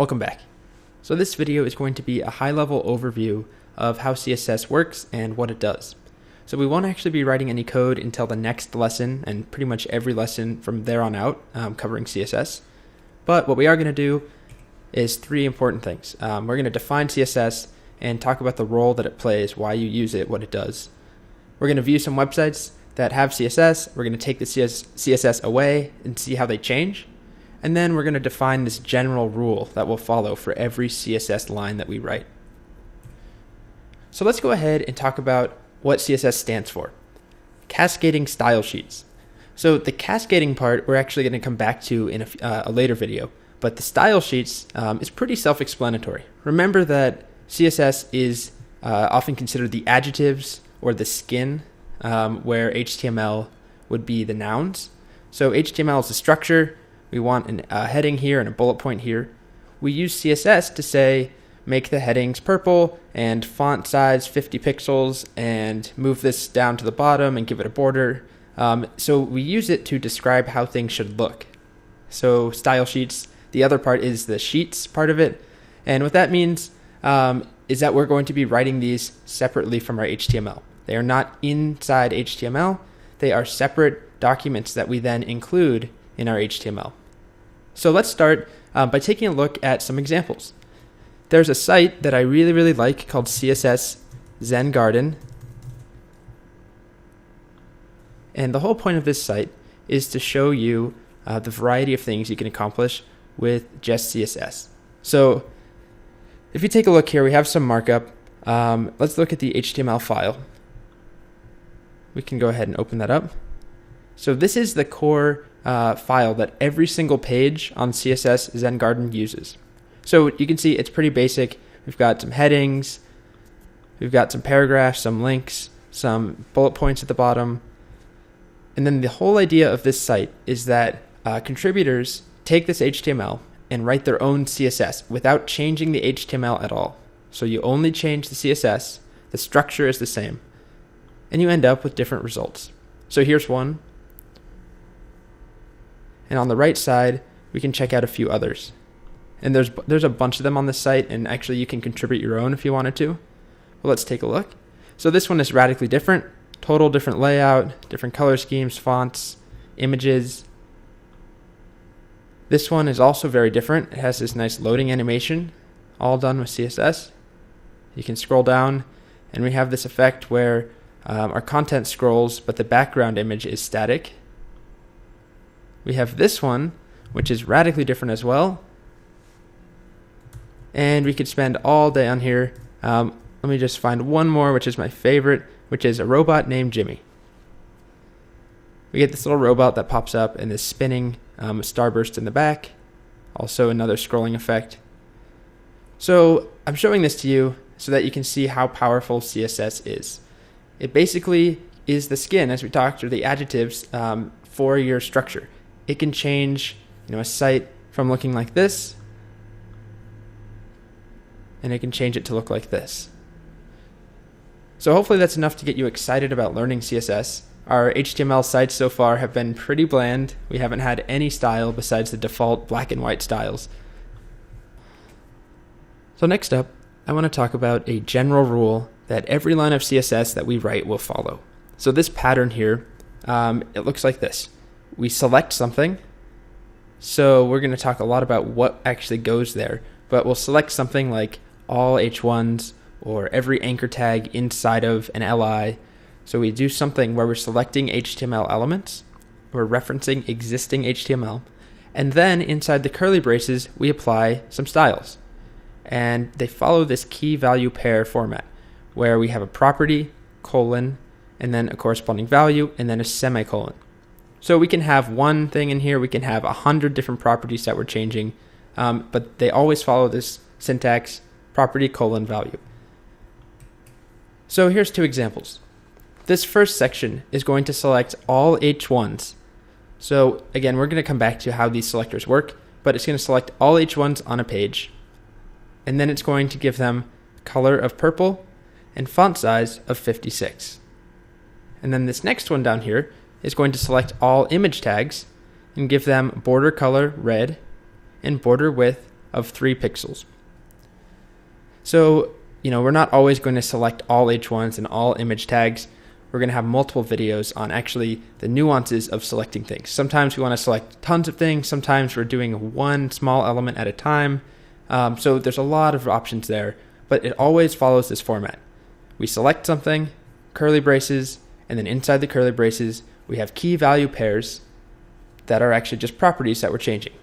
Welcome back. So this video is going to be a high-level overview of how CSS works and what it does. So we won't actually be writing any code until the next lesson and pretty much every lesson from there on out covering CSS. But what we are going to do is three important things. We're going to define CSS and talk about the role that it plays, why you use it, what it does. We're going to view some websites that have CSS. We're going to take the CSS away and see how they change. And then we're going to define this general rule that we'll follow for every CSS line that we write. So let's go ahead and talk about what CSS stands for. Cascading style sheets. So the cascading part we're actually going to come back to in a later video, but the style sheets is pretty self-explanatory. Remember that CSS is often considered the adjectives or the skin, where HTML would be the nouns. So HTML is the structure. We want a heading here and a bullet point here. We use CSS to say, make the headings purple and font size 50 pixels and move this down to the bottom and give it a border. So we use it to describe how things should look. So style sheets, the other part is the sheets part of it. And what that means is that we're going to be writing these separately from our HTML. They are not inside HTML. They are separate documents that we then include in our HTML. So let's start by taking a look at some examples. There's a site that I really like called CSS Zen Garden. And the whole point of this site is to show you the variety of things you can accomplish with just CSS. So if you take a look here, we have some markup. Let's look at the HTML file. We can go ahead and open that up. So this is the core file that every single page on CSS Zen Garden uses. So you can see it's pretty basic. We've got some headings, we've got some paragraphs, some links, some bullet points at the bottom. And then the whole idea of this site is that contributors take this HTML and write their own CSS without changing the HTML at all. So you only change the CSS, the structure is the same, and you end up with different results. So here's one. And on the right side, we can check out a few others. And there's a bunch of them on this site, and actually you can contribute your own if you wanted to. Well, let's take a look. So this one is radically different. Total different layout, different color schemes, fonts, images. This one is also very different. It has this nice loading animation, all done with CSS. You can scroll down, and we have this effect where our content scrolls, but the background image is static. We have this one, which is radically different as well. And we could spend all day on here. Let me just find one more, which is my favorite, which is a robot named Jimmy. We get this little robot that pops up and is spinning a starburst in the back. Also another scrolling effect. So I'm showing this to you so that you can see how powerful CSS is. It basically is the skin, as we talked, or the adjectives for your structure. It can change, a site from looking like this, and it can change it to look like this. So hopefully that's enough to get you excited about learning CSS. Our HTML sites so far have been pretty bland. We haven't had any style besides the default black and white styles. So next up, I want to talk about a general rule that every line of CSS that we write will follow. So this pattern here, it looks like this. We select something. So we're going to talk a lot about what actually goes there, but we'll select something like all H1s or every anchor tag inside of an LI. So we do something where we're selecting HTML elements, we're referencing existing HTML, and then inside the curly braces, we apply some styles. And they follow this key value pair format, where we have a property, colon, and then a corresponding value, and then a semicolon. So we can have one thing in here, we can have 100 different properties that we're changing, but they always follow this syntax, property, colon, value. So here's two examples. This first section is going to select all H1s. So again, we're going to come back to how these selectors work, but it's going to select all H1s on a page, and then it's going to give them color of purple and font size of 56. And then this next one down here is going to select all image tags and give them border color red and border width of 3 pixels. So, we're not always going to select all H1s and all image tags. We're going to have multiple videos on actually the nuances of selecting things. Sometimes we want to select tons of things. Sometimes we're doing one small element at a time. So there's a lot of options there, but it always follows this format. We select something, curly braces, and then inside the curly braces, we have key value pairs that are actually just properties that we're changing.